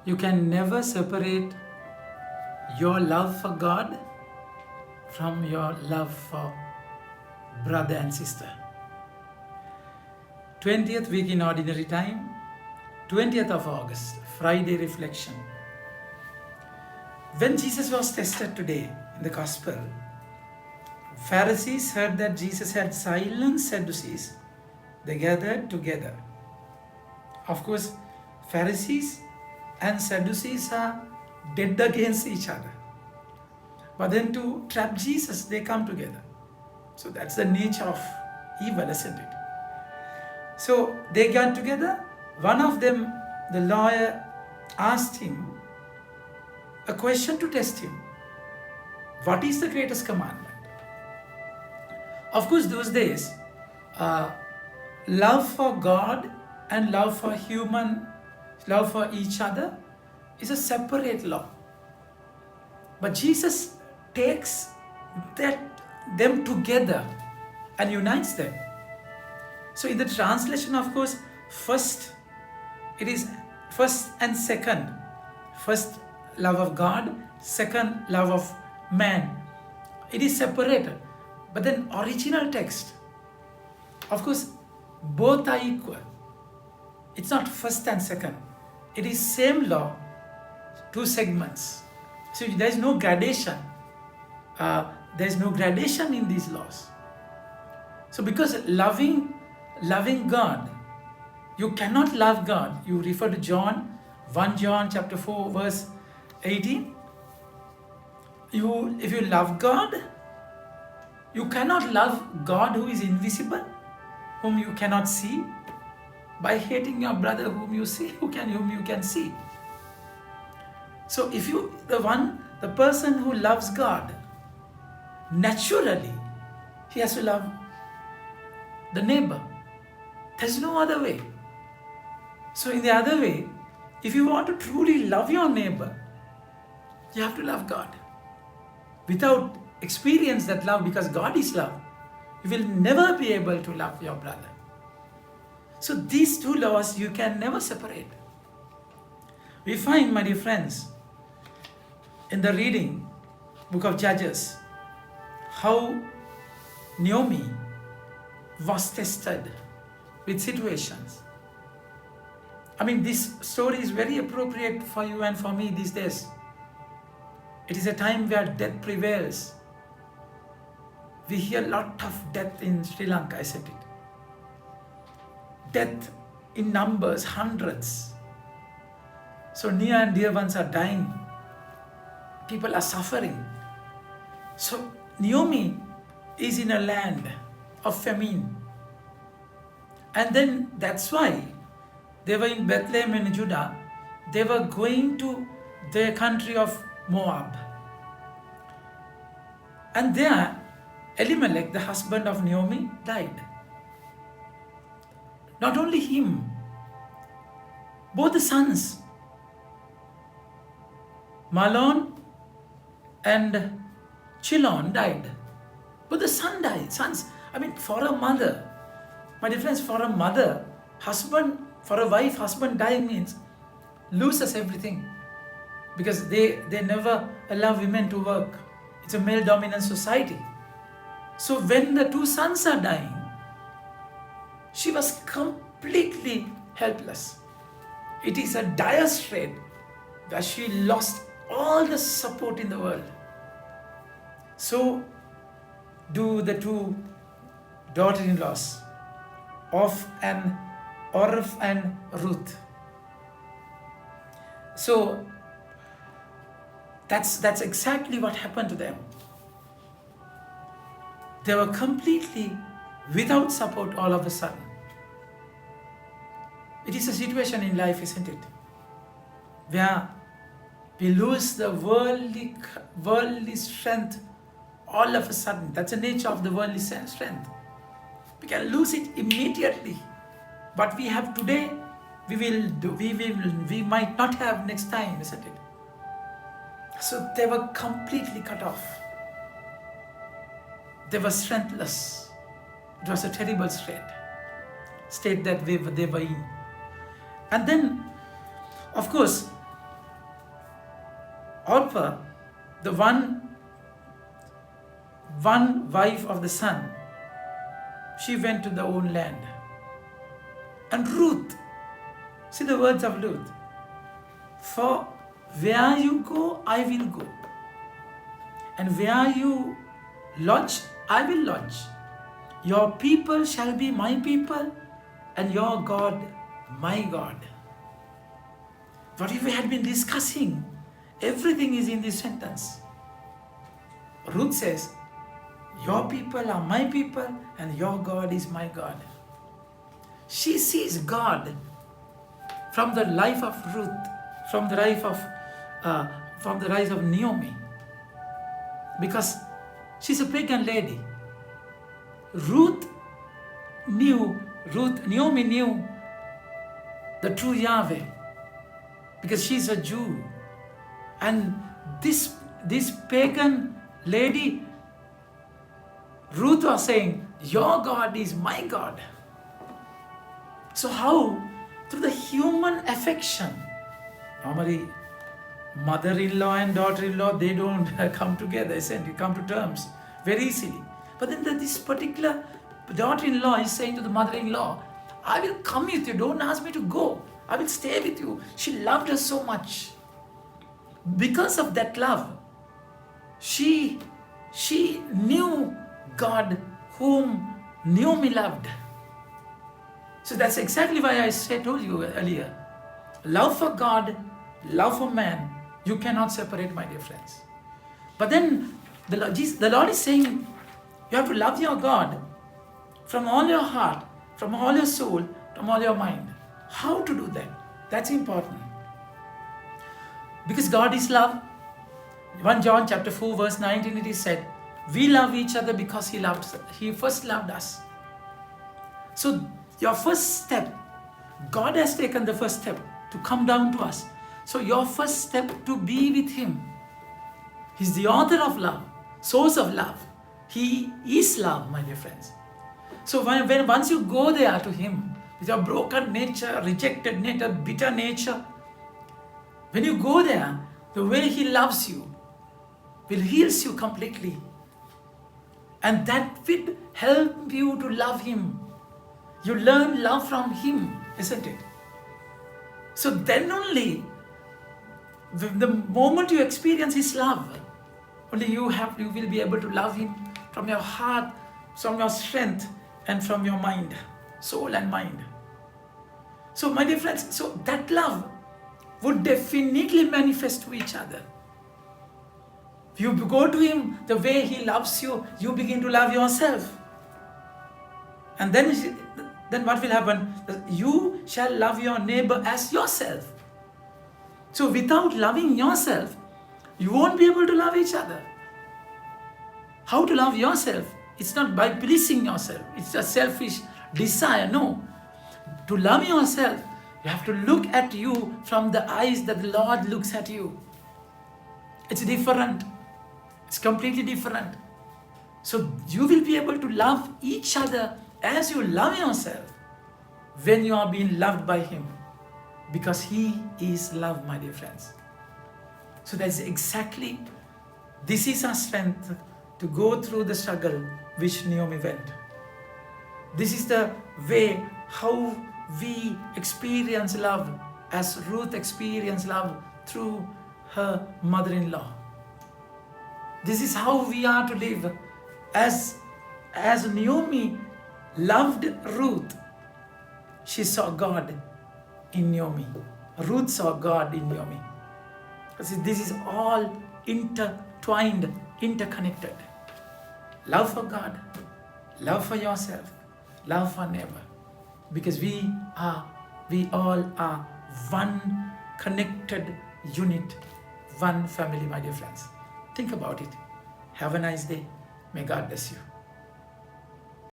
You can never separate your love for God from your love for brother and sister. 20th week in ordinary time, 20th of August, Friday reflection. When Jesus was tested today in the Gospel, Pharisees heard that Jesus had silenced Sadducees. They gathered together. Of course, Pharisees and Sadducees are dead against each other. But then to trap Jesus, they come together. So that's the nature of evil, isn't it? So they got together. One of them, the lawyer, asked him a question to test him. What is the greatest commandment? Of course, those days, love for God and love for love for each other is a separate law. But Jesus takes them together and unites them. So in the translation, of course, it is first and second. First, love of God. Second, love of man. It is separated. But then original text, of course, both are equal. It's not first and second. It is same law, two segments. So there is no gradation. There is no gradation in these laws. So because loving God, you cannot love God. You refer to John, 1 John chapter 4 verse 18. If you love God, you cannot love God who is invisible, whom you cannot see, by hating your brother whom you can see. So if the person who loves God, naturally, he has to love the neighbor. There's no other way. So in the other way, if you want to truly love your neighbor, you have to love God. Without experience that love, because God is love, you will never be able to love your brother. So these two laws you can never separate. We find, my dear friends, in the reading, book of Judges, how Naomi was tested with situations. I mean, this story is very appropriate for you and for me these days. It is a time where death prevails. We hear a lot of death in Sri Lanka, isn't it? Death in numbers, hundreds. So near and dear ones are dying. People are suffering. So Naomi is in a land of famine. And then that's why they were in Bethlehem in Judah. They were going to the country of Moab. And there, Elimelech, the husband of Naomi, died. Not only him, both the sons, Mahlon and Chilon, died. But the sons. I mean, for a mother, my dear friends, for a mother, for a wife, husband dying means loses everything. Because they never allow women to work. It's a male-dominant society. So when the two sons are dying, she was completely helpless. It is a dire strait where she lost all the support in the world. So do the two daughter-in-laws, Orph and Ruth. So that's exactly what happened to them. They were completely without support all of a sudden. It is a situation in life, isn't it? Where we lose the worldly strength all of a sudden. That's the nature of the worldly strength. We can lose it immediately. What we have today, we might not have next time, isn't it? So they were completely cut off. They were strengthless. It was a terrible state that they were in. And then, of course, Orpah, the one wife of the son, she went to their own land. And Ruth, see the words of Ruth, for where you go, I will go. And where you lodge, I will lodge. Your people shall be my people, and your God, my God. What we had been discussing, everything is in this sentence. Ruth says, your people are my people, and your God is my God. She sees God from the life of Ruth, from the rise of Naomi, because she's a pagan lady. Naomi knew the true Yahweh because she's a Jew. And this pagan lady, Ruth, was saying, your God is my God. So how? Through the human affection. Normally, mother-in-law and daughter-in-law, they don't come together, essentially, come to terms very easily. But then this particular daughter-in-law is saying to the mother-in-law, I will come with you, don't ask me to go. I will stay with you. She loved her so much. Because of that love, she knew God whom Naomi loved. So that's exactly why I told you earlier. Love for God, love for man, you cannot separate, my dear friends. But then the Lord is saying, you have to love your God from all your heart, from all your soul, from all your mind. How to do that? That's important. Because God is love. 1 John chapter 4 verse 19 it is said, we love each other because He first loved us. So your first step, God has taken the first step to come down to us. So your first step to be with Him. He's the author of love, source of love. He is love, my dear friends. So once you go there to Him, with your broken nature, rejected nature, bitter nature, when you go there, the way He loves you will heal you completely. And that will help you to love Him. You learn love from Him, isn't it? So then only, the moment you experience His love, only you will be able to love Him from your heart, from your strength, and from your mind, soul and mind. So my dear friends, so that love would definitely manifest to each other. If you go to Him the way He loves you, you begin to love yourself. And then what will happen? You shall love your neighbor as yourself. So without loving yourself, you won't be able to love each other. How to love yourself? It's not by pleasing yourself. It's a selfish desire. No. To love yourself, you have to look at you from the eyes that the Lord looks at you. It's different. It's completely different. So you will be able to love each other as you love yourself when you are being loved by Him. Because He is love, my dear friends. So that's exactly, this is our strength to go through the struggle which Naomi went. This is the way how we experience love as Ruth experienced love through her mother-in-law. This is how we are to live. As Naomi loved Ruth, she saw God in Naomi. Ruth saw God in Naomi. This is all intertwined, interconnected. Love for God, love for yourself, love for neighbor. Because we all are one connected unit, one family, my dear friends. Think about it. Have a nice day. May God bless you.